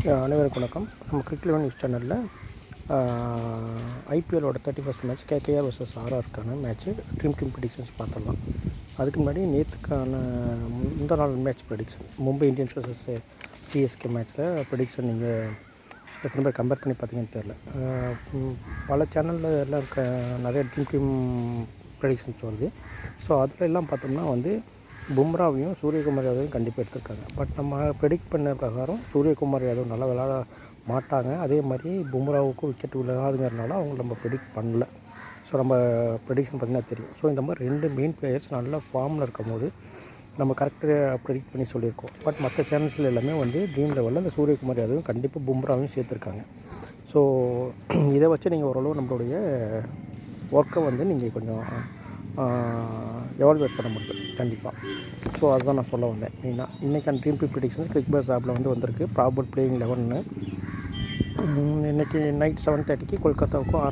அனைவருக்கும் வணக்கம். நம்ம கிரிக்கெட் 11 நியூஸ் சேனலில் ஐபிஎல்லோட 31st மேட்ச் கேகேஆர் vs ஆர்ஆருக்கான மேட்ச்சு ட்ரீம் ப்ரெடிக்ஷன்ஸ் பார்த்துடலாம். அதுக்கு முன்னாடி நேற்றுக்கான இந்த நாள் match prediction Mumbai Indians vs CSK மேட்ச்சில் ப்ரெடிக்ஷன் நீங்கள் எத்தனை பேர் கம்பேர் பண்ணி பார்த்தீங்கன்னு தெரில. பல சேனலில் எல்லாம் இருக்க நிறைய ட்ரீம் ப்ரெடிக்ஷன்ஸ் வருது. ஸோ அதில் எல்லாம் பார்த்தோம்னா வந்து பும்ராவையும் சூரியகுமார் யாதவையும் கண்டிப்பாக எடுத்திருக்காங்க. பட் நம்ம ப்ரெடிக்ட் பண்ண பிரகாரம் சூரியகுமார் யாதவ் நல்லா விளையாட மாட்டாங்க. அதே மாதிரி பும்ராவுக்கும் விக்கெட் விளையாதுங்கிறதுனால அவங்க நம்ம ப்ரெடிக்ட் பண்ணல. ஸோ நம்ம ப்ரெடிக்ஷன் பார்த்திங்கன்னா தெரியும். ஸோ இந்த மாதிரி 2 மெயின் பிளேயர்ஸ் நல்ல ஃபார்மில் இருக்கும் போது நம்ம கரெக்டாக ப்ரெடிக்ட் பண்ணி சொல்லியிருக்கோம். பட் மற்ற சேனல்ஸில் எல்லாமே வந்து ட்ரீம் லெவலில் இந்த சூரியகுமார் யாதவும் கண்டிப்பாக பும்ராவையும் சேர்த்துருக்காங்க. ஸோ இதை வச்சு நீங்கள் ஓரளவு நம்மளுடைய ஒர்க்கை வந்து நீங்கள் கொஞ்சம் எவால்வேட் பண்ண முடியும் கண்டிப்பாக. ஸோ அதுதான் நான் சொல்ல வந்தேன். மெயினாக இன்றைக்கான ட்ரீம் ப்ரெடிக்ஷன்ஸ் கிரிக்பஸ் ஆப்பில் வந்து வந்திருக்கு. ப்ராபபிள் பிளேயிங் 11 இன்றைக்கி நைட் 7:30க்கு கொல்கத்தாவுக்கும்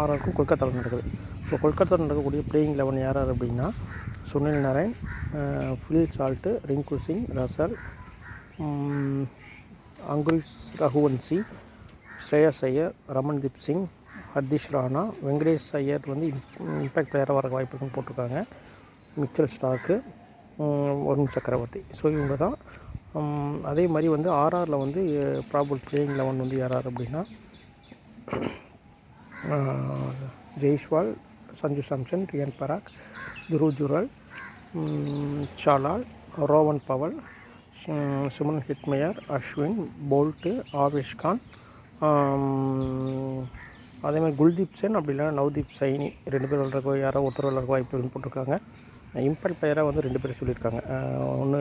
ஆர்ஆருக்கும் கொல்கத்தாவில் நடக்குது. ஸோ கொல்கத்தாவில் நடக்கக்கூடிய பிளேயிங் 11 யார் அப்படின்னா Sunil Narine, Phil Salt, Rinku Singh, Russell, Angkrish Raghuvanshi, Shreyas Iyer, Ramandeep Singh, ஹர்திஷ் ராணா, வெங்கடேஷ் ஐயர் வந்து இம்பேக்ட் பிளேயராக வர வாய்ப்பு இருக்குன்னு போட்டிருக்காங்க. மிச்சல் ஸ்டார்க்கு, வருண் சக்கரவர்த்தி. ஸோ இவங்க தான். அதே மாதிரி வந்து ஆர்ஆரில் வந்து ப்ராபபிள் பிளேயிங் 11 வந்து யார் அப்படின்னா Jaiswal, Sanju Samson, Riyan Parag, Dhruv Jurel, Chahal, Rovman Powell, Shimron Hetmyer, Ashwin, Boult, Avesh Khan, அதேமாதிரி குல்தீப் சென் அப்படி இல்லைனா நவ்தீப் சைனி 2 பேர் விளாட்றக்கோ யாரோ ஒருத்தர் விளாட்றக்கோ வாய்ப்பு இருக்குன்னு போட்டிருக்காங்க. இம்பேக்ட் பிளேயராக வந்து 2 பேர் சொல்லியிருக்காங்க. ஒன்று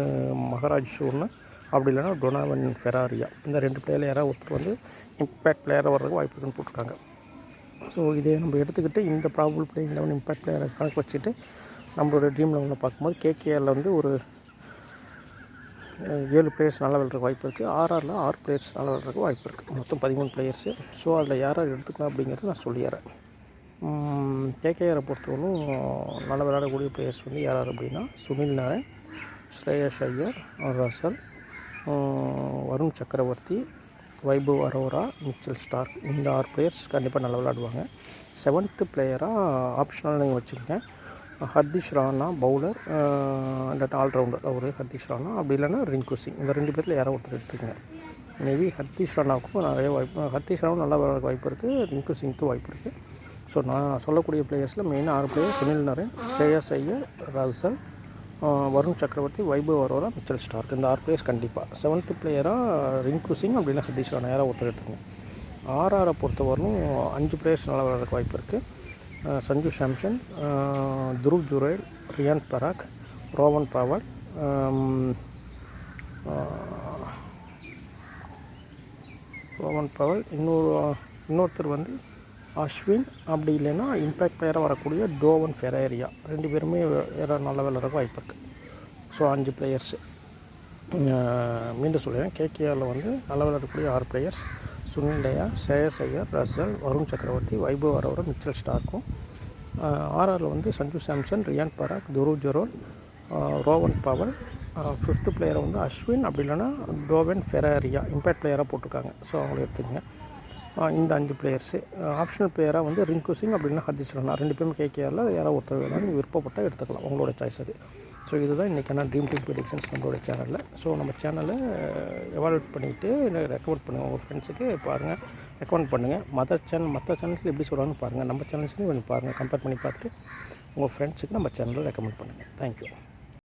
மகராஜ் ஒன்று, அப்படி இல்லைனா டொனாவன் ஃபெராரியா. இந்த 2 பிளேயரில் யாராவது ஒருத்தர் வந்து இம்பேக்ட் பிளேயராக வர்றதுக்கு வாய்ப்பு இருக்குன்னு போட்டிருக்காங்க. ஸோ இதை நம்ம எடுத்துக்கிட்டு இந்த ப்ராபபிள் பிளேயிங் 11 இம்பேக்ட் பிளேயரை கணக்கு வச்சுட்டு நம்மளோட ட்ரீம் 11 பார்க்கும்போது கேகேஆரில் வந்து ஒரு 7 பிளேயர்ஸ் நல்லா விளையாடுறதுக்கு வாய்ப்பு இருக்குது. ஆர்ஆரில் 6 பிளேயர்ஸ் நல்லா விளையாடுறதுக்கு வாய்ப்பு இருக்குது. மொத்தம் 13 பிளேயர்ஸு. ஸோ அதில் யாராவது எடுத்துக்கலாம் அப்படிங்கிறத நான் சொல்லிடுறேன். கேகேஆரை பொறுத்தவரைக்கும் நல்லா விளையாடக்கூடிய பிளேயர்ஸ் வந்து யார் அப்படின்னா சுனில் நரேன், ஸ்ரேயஸ் ஐயர், ரசல், வருண் சக்கரவர்த்தி, வைபவ் அரோரா, மிச்சல் ஸ்டார்க். இந்த 6 பிளேயர்ஸ் கண்டிப்பாக நல்லா விளையாடுவாங்க. 7th பிளேயராக ஆப்ஷனல் நீங்கள் வச்சுக்கோங்க. ஹர்திஷ் ராணா பவுலர் அண்ட் ஆல்ரவுண்டர் அவர் ஹர்திஷ் ராணா, அப்படி இல்லைனா ரிங்கு சிங். இந்த 2 பேரில் யாரோ ஒருத்தர் எடுத்துக்கங்க. மேபி ஹர்திஷ் ராணாவுக்கும் நிறைய வாய்ப்பு, ஹர்திஷ் ராணாவும் நல்லா விளையாட வாய்ப்பு இருக்குது, ரிங்கு சிங்க்கும் வாய்ப்பு இருக்குது. ஸோ நான் சொல்லக்கூடிய பிளேயர்ஸில் மெயினாக 6 பிளேயர் சுனில் நரேன், ஸ்ரேயஸ் ஐயர், ரசல், வருண் சக்கரவர்த்தி, வைபவ் அரோரா, மிச்சல் ஸ்டார்க். இந்த 6 பிளேயர்ஸ் கண்டிப்பாக. 7th பிளேயராக ரிங்கு சிங் அப்படி இல்லைனா ஹர்திஷ் ராணா யாரோ ஒருத்தர் எடுத்துக்கங்க. ஆர்ஆரை பொறுத்தவரையும் 5 பிளேயர்ஸ் நல்லா விளையாடுறதுக்கு வாய்ப்பு இருக்குது. சஞ்சு சாம்சன், துருவ் ஜுரல், ரியான் பராக், ரோவன் பவல், இன்னொருத்தர் வந்து அஸ்வின், அப்படி இல்லைன்னா இம்பேக்ட் பிளேயராக வரக்கூடிய டோவன் ஃபெராரியா. 2 பேருமே நல்லா விளையாடுறதுக்கு வாய்ப்பு இருக்குது. So 5 players. மீண்டும் சொல்லுவேன், கேகேஆரில் வந்து நல்லா விளையாடக்கூடிய 6 பிளேயர்ஸ் சுனில் நரேன், ஸ்ரேயஸ் ஐயர், ரசல், வருண் சக்கரவர்த்தி, வைபவ் அரோரா, மிச்சல் ஸ்டார்க்கும். ஆர்ஆரில் வந்து சஞ்சு சாம்சன், ரியான் பராக், துருவ் ஜுரல், ரோவன் பவல். 5th பிளேயரை வந்து அஸ்வின் அப்படி இல்லைனா டோவன் ஃபெராரியா இம்பேக்ட் பிளேயராக போட்டிருக்காங்க. ஸோ அவங்கள எடுத்துக்கங்க. இந்த 5 பிளேயர்ஸு. ஆப்ஷனல் பிளேயராக வந்து ரிங்கு சிங் அப்படின்னா ஹர்திஷ் ராணா. 2 பேரும் கேகேஆரில் யாராவது ஒருத்தர் வேணாலும் நீங்கள் விருப்பப்பட்டால் எடுத்துக்கலாம், உங்களோட சாய்ஸ் அது. ஸோ இதுதான் இன்றைக்கான ட்ரீம் ப்ரெடிக்ஷன்ஸ் நம்மளோட சேனலில். ஸோ நம்ம சேனலை எவாலுவேட் பண்ணிவிட்டு ரெக்கமெண்ட் பண்ணுங்கள் உங்கள் ஃப்ரெண்ட்ஸுக்கு. பாருங்கள், ரெக்கமெண்ட் பண்ணுங்கள். மற்ற சேனல்ஸில் எப்படி சொல்கிறாங்கன்னு பாருங்கள். நம்ம சேனல்ஸ்லையும் கொஞ்சம் பாருங்கள், கம்பேர் பண்ணி பார்த்துட்டு உங்கள் ஃப்ரெண்ட்ஸுக்கு நம்ம சேனலில் ரெக்கமெண்ட் பண்ணுங்கள். தேங்க்யூ.